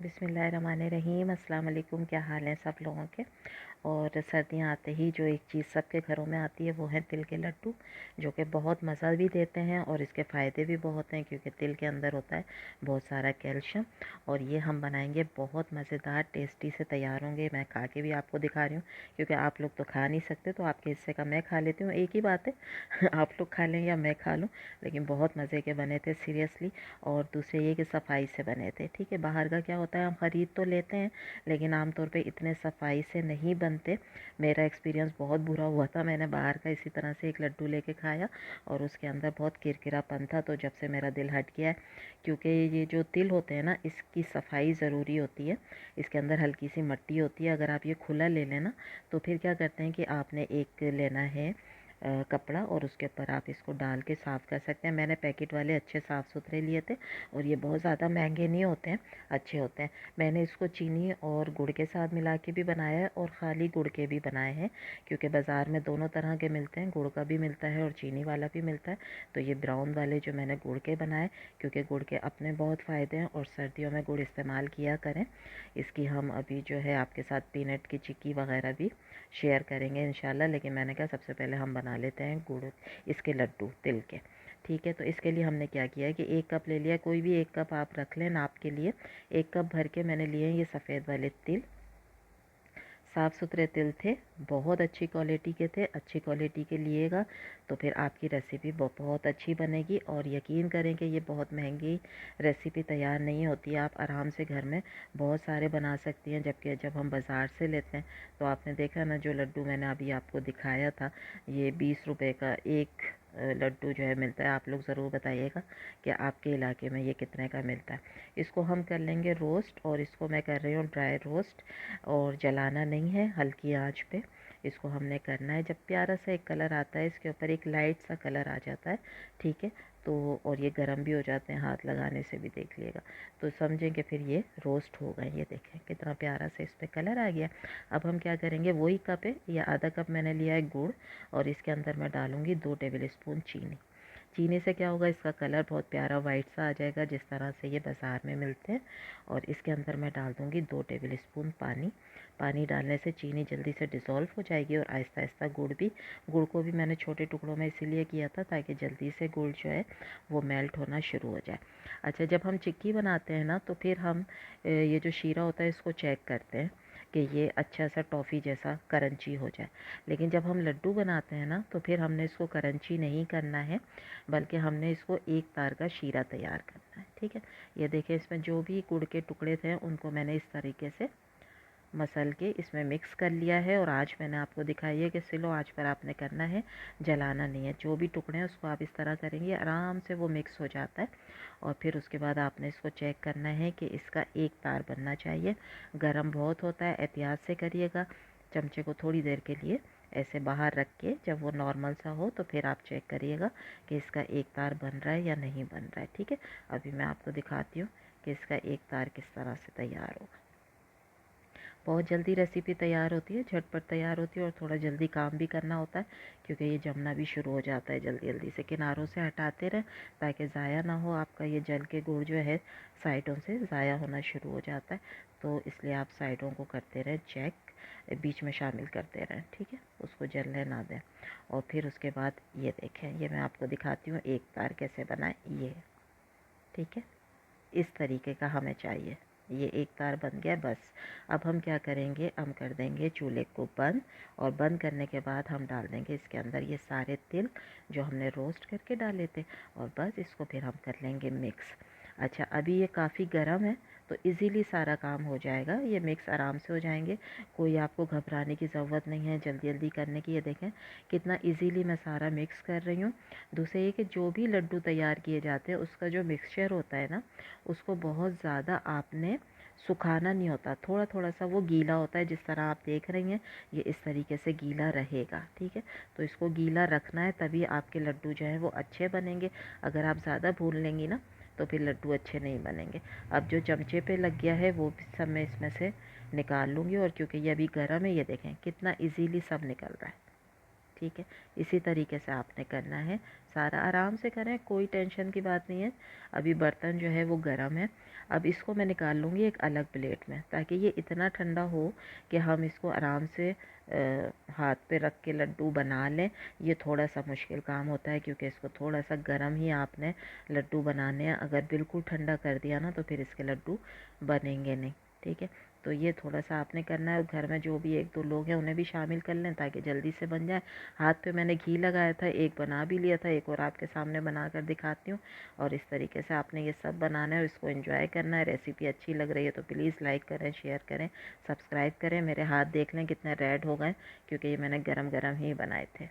बिस्मिल्लाहिर्रहमानिर्रहीम। अस्सलाम वालेकुम। क्या हाल है सब लोगों के। और सर्दियाँ आते ही जो एक चीज़ सबके घरों में आती है वो है तिल के लड्डू, जो कि बहुत मज़ा भी देते हैं और इसके फ़ायदे भी बहुत हैं, क्योंकि तिल के अंदर होता है बहुत सारा कैल्शियम। और ये हम बनाएंगे, बहुत मज़ेदार टेस्टी से तैयार होंगे। मैं खा के भी आपको दिखा रही हूँ, क्योंकि आप लोग तो खा नहीं सकते, तो आपके हिस्से का मैं खा लेती हूँ। एक ही बात है आप लोग खा लें या मैं खा लूँ, लेकिन बहुत मज़े के बने थे सीरियसली। और दूसरे ये कि सफाई से बने थे। ठीक है, बाहर का क्या होता है, हम ख़रीद तो लेते हैं लेकिन आमतौर पे इतने सफाई से नहीं बनते। मेरा एक्सपीरियंस बहुत बुरा हुआ था। मैंने बाहर का इसी तरह से एक लड्डू लेके खाया और उसके अंदर बहुत किरकिरापन था। तो जब से मेरा दिल हट गया है, क्योंकि ये जो तिल होते हैं ना, इसकी सफाई ज़रूरी होती है। इसके अंदर हल्की सी मिट्टी होती है। अगर आप ये खुला ले लेना तो फिर क्या करते हैं कि आपने एक लेना है कपड़ा, और उसके ऊपर आप इसको डाल के साफ़ कर सकते हैं। मैंने पैकेट वाले अच्छे साफ़ सुथरे लिए थे और ये बहुत ज़्यादा महंगे नहीं होते हैं, अच्छे होते हैं। मैंने इसको चीनी और गुड़ के साथ मिला के भी बनाया है और ख़ाली गुड़ के भी बनाए हैं, क्योंकि बाज़ार में दोनों तरह के मिलते हैं, गुड़ का भी मिलता है और चीनी वाला भी मिलता है। तो ये ब्राउन वाले जो मैंने गुड़ के बनाए, क्योंकि गुड़ के अपने बहुत फ़ायदे हैं और सर्दियों में गुड़ इस्तेमाल किया करें। इसकी हम अभी जो है आपके साथ पीनट की चिक्की वगैरह भी शेयर करेंगे इंशाल्लाह, लेकिन मैंने कहा सबसे पहले हम बना लेते हैं गुड़ इसके लड्डू तिल के। ठीक है, तो इसके लिए हमने क्या किया है कि 1 कप ले लिया, कोई भी 1 कप आप रख लें नाप के लिए। 1 कप भर के मैंने लिए हैं ये सफ़ेद वाले तिल। साफ़ सुथरे तिल थे, बहुत अच्छी क्वालिटी के थे। अच्छी क्वालिटी के लिएगा तो फिर आपकी रेसिपी बहुत अच्छी बनेगी। और यकीन करें कि ये बहुत महंगी रेसिपी तैयार नहीं होती है, आप आराम से घर में बहुत सारे बना सकती हैं। जबकि जब हम बाज़ार से लेते हैं तो आपने देखा ना, जो लड्डू मैंने अभी आपको दिखाया था, ये 20 रुपये का एक लड्डू जो है मिलता है। आप लोग ज़रूर बताइएगा कि आपके इलाके में ये कितने का मिलता है। इसको हम कर लेंगे रोस्ट, और इसको मैं कर रही हूँ ड्राई रोस्ट, और जलाना नहीं है, हल्की आंच पे इसको हमने करना है। जब प्यारा सा एक कलर आता है, इसके ऊपर एक लाइट सा कलर आ जाता है, ठीक है, तो और ये गर्म भी हो जाते हैं, हाथ लगाने से भी देख लिएगा तो समझें कि फिर ये रोस्ट हो गए। ये देखें कितना प्यारा सा इस पर कलर आ गया। अब हम क्या करेंगे, वही कप है या आधा कप मैंने लिया है गुड़, और इसके अंदर मैं डालूँगी 2 टेबल स्पून चीनी। चीनी से क्या होगा, इसका कलर बहुत प्यारा वाइट सा आ जाएगा, जिस तरह से ये बाज़ार में मिलते हैं। और इसके अंदर मैं डाल दूँगी 2 टेबल स्पून पानी। पानी डालने से चीनी जल्दी से डिज़ोल्व हो जाएगी और आहिस्ता आहिस्ता गुड़ को भी मैंने छोटे टुकड़ों में इसीलिए किया था ताकि जल्दी से गुड़ जो है वो मेल्ट होना शुरू हो जाए। अच्छा, जब हम चिक्की बनाते हैं ना तो फिर हम ये जो शीरा होता है इसको चेक करते हैं कि ये अच्छा सा टॉफ़ी जैसा करंची हो जाए। लेकिन जब हम लड्डू बनाते हैं ना तो फिर हमने इसको करंची नहीं करना है, बल्कि हमने इसको एक तार का शीरा तैयार करना है। ठीक है, ये देखें, इसमें जो भी गुड़ के टुकड़े थे उनको मैंने इस तरीके से मसल के इसमें मिक्स कर लिया है। और आज मैंने आपको दिखाई है कि स्लो आंच पर आपने करना है, जलाना नहीं है। जो भी टुकड़े हैं उसको आप इस तरह करेंगे, आराम से वो मिक्स हो जाता है। और फिर उसके बाद आपने इसको चेक करना है कि इसका एक तार बनना चाहिए। गरम बहुत होता है, एहतियात से करिएगा। चमचे को थोड़ी देर के लिए ऐसे बाहर रख के, जब वो नॉर्मल सा हो तो फिर आप चेक करिएगा कि इसका एक तार बन रहा है या नहीं बन रहा है। ठीक है, अभी मैं आपको दिखाती हूँ कि इसका एक तार किस तरह से तैयार होगा। बहुत जल्दी रेसिपी तैयार होती है, झटपट तैयार होती है, और थोड़ा जल्दी काम भी करना होता है, क्योंकि ये जमना भी शुरू हो जाता है जल्दी जल्दी से। किनारों से हटाते रहें ताकि ज़ाया ना हो आपका, ये जल के गुड़ जो है साइडों से ज़ाया होना शुरू हो जाता है। तो इसलिए आप साइडों को करते रहें चेक, बीच में शामिल करते रहें, ठीक है, उसको जलने ना दें। और फिर उसके बाद ये देखें, ये मैं आपको दिखाती हूँ एक तार कैसे बनाएं। ये ठीक है, इस तरीके का हमें चाहिए। ये एक तार बन गया बस। अब हम क्या करेंगे, हम कर देंगे चूल्हे को बंद, और बंद करने के बाद हम डाल देंगे इसके अंदर ये सारे तिल जो हमने रोस्ट करके डाले थे, और बस इसको फिर हम कर लेंगे मिक्स। अच्छा, अभी ये काफ़ी गर्म है तो इजीली सारा काम हो जाएगा, ये मिक्स आराम से हो जाएंगे। कोई आपको घबराने की ज़रूरत नहीं है जल्दी जल्दी करने की। ये देखें कितना इजीली मैं सारा मिक्स कर रही हूँ। दूसरे ये कि जो भी लड्डू तैयार किए जाते हैं उसका जो मिक्सचर होता है ना, उसको बहुत ज़्यादा आपने सुखाना नहीं होता, थोड़ा थोड़ा सा वो गीला होता है। जिस तरह आप देख रही हैं ये इस तरीके से गीला रहेगा, ठीक है। तो इसको गीला रखना है, तभी आपके लड्डू जो हैं वो अच्छे बनेंगे। अगर आप ज़्यादा भून लेंगी ना तो फिर लड्डू अच्छे नहीं बनेंगे। अब जो चमचे पे लग गया है वो भी सब मैं इसमें से निकाल लूँगी, और क्योंकि ये अभी गर्म है, ये देखें कितना ईजीली सब निकल रहा है। ठीक है, इसी तरीके से आपने करना है सारा, आराम से करें, कोई टेंशन की बात नहीं है। अभी बर्तन जो है वो गर्म है, अब इसको मैं निकाल लूँगी एक अलग प्लेट में, ताकि ये इतना ठंडा हो कि हम इसको आराम से हाथ पे रख के लड्डू बना लें। ये थोड़ा सा मुश्किल काम होता है, क्योंकि इसको थोड़ा सा गर्म ही आपने लड्डू बनाने हैं। अगर बिल्कुल ठंडा कर दिया ना तो फिर इसके लड्डू बनेंगे नहीं। ठीक है, तो ये थोड़ा सा आपने करना है। और घर में जो भी 1-2 लोग हैं उन्हें भी शामिल कर लें, ताकि जल्दी से बन जाए। हाथ पे मैंने घी लगाया था, एक बना भी लिया था, एक और आपके सामने बना कर दिखाती हूँ। और इस तरीके से आपने ये सब बनाना है और इसको एंजॉय करना है। रेसिपी अच्छी लग रही है तो प्लीज़ लाइक करें, शेयर करें, सब्सक्राइब करें। मेरे हाथ देख लें कितने रेड हो गए, क्योंकि ये मैंने गरम गरम ही बनाए थे।